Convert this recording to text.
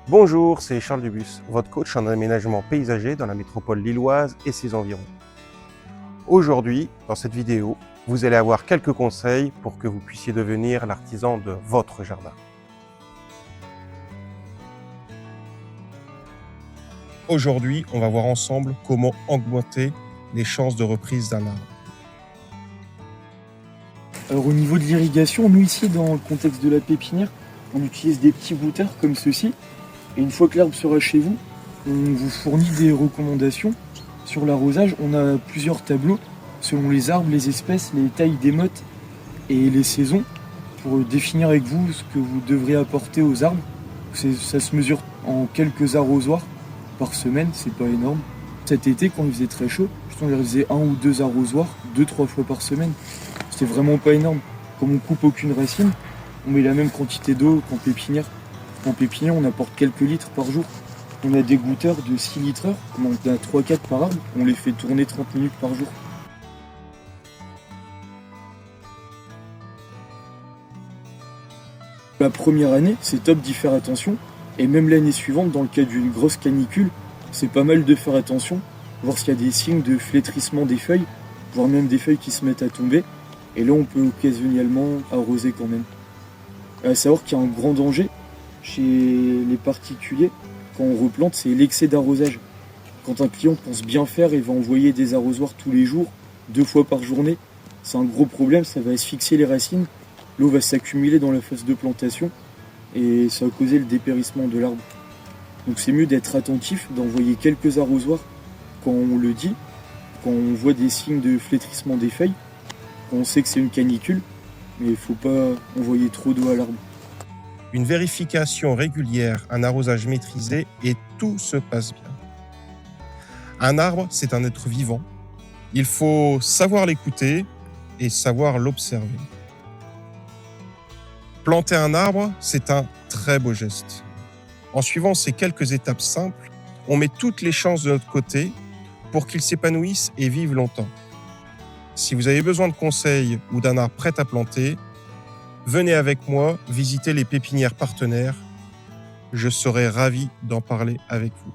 Bonjour, c'est Charles Dubus, votre coach en aménagement paysager dans la métropole lilloise et ses environs. Aujourd'hui, dans cette vidéo, vous allez avoir quelques conseils pour que vous puissiez devenir l'artisan de votre jardin. Aujourd'hui, on va voir ensemble comment augmenter les chances de reprise d'un arbre. Alors au niveau de l'irrigation, nous ici dans le contexte de la pépinière, on utilise des petits gouteurs comme ceci. Et une fois que l'arbre sera chez vous, on vous fournit des recommandations sur l'arrosage. On a plusieurs tableaux selon les arbres, les espèces, les tailles des mottes et les saisons pour définir avec vous ce que vous devrez apporter aux arbres. Ça se mesure en quelques arrosoirs par semaine, c'est pas énorme. Cet été, quand il faisait très chaud, on réalisait 1 ou 2 arrosoirs, 2-3 fois par semaine. C'est vraiment pas énorme. Comme on coupe aucune racine, on met la même quantité d'eau qu'en pépinière. En pépinière, on apporte quelques litres par jour. On a des gouteurs de 6 litres heure, on en a 3-4 par arbre, on les fait tourner 30 minutes par jour. La première année, c'est top d'y faire attention, et même l'année suivante, dans le cas d'une grosse canicule, c'est pas mal de faire attention, voir s'il y a des signes de flétrissement des feuilles, voire même des feuilles qui se mettent à tomber, et là on peut occasionnellement arroser quand même. À savoir qu'il y a un grand danger chez les particuliers, quand on replante, c'est l'excès d'arrosage. Quand un client pense bien faire et va envoyer des arrosoirs tous les jours, 2 fois par journée, c'est un gros problème, ça va asphyxier les racines, l'eau va s'accumuler dans la phase de plantation et ça va causer le dépérissement de l'arbre. Donc c'est mieux d'être attentif, d'envoyer quelques arrosoirs quand on le dit, quand on voit des signes de flétrissement des feuilles, quand on sait que c'est une canicule, mais il ne faut pas envoyer trop d'eau à l'arbre. Une vérification régulière, un arrosage maîtrisé et tout se passe bien. Un arbre, c'est un être vivant. Il faut savoir l'écouter et savoir l'observer. Planter un arbre, c'est un très beau geste. En suivant ces quelques étapes simples, on met toutes les chances de notre côté pour qu'il s'épanouisse et vive longtemps. Si vous avez besoin de conseils ou d'un arbre prêt à planter, venez avec moi visiter les pépinières partenaires. Je serai ravi d'en parler avec vous.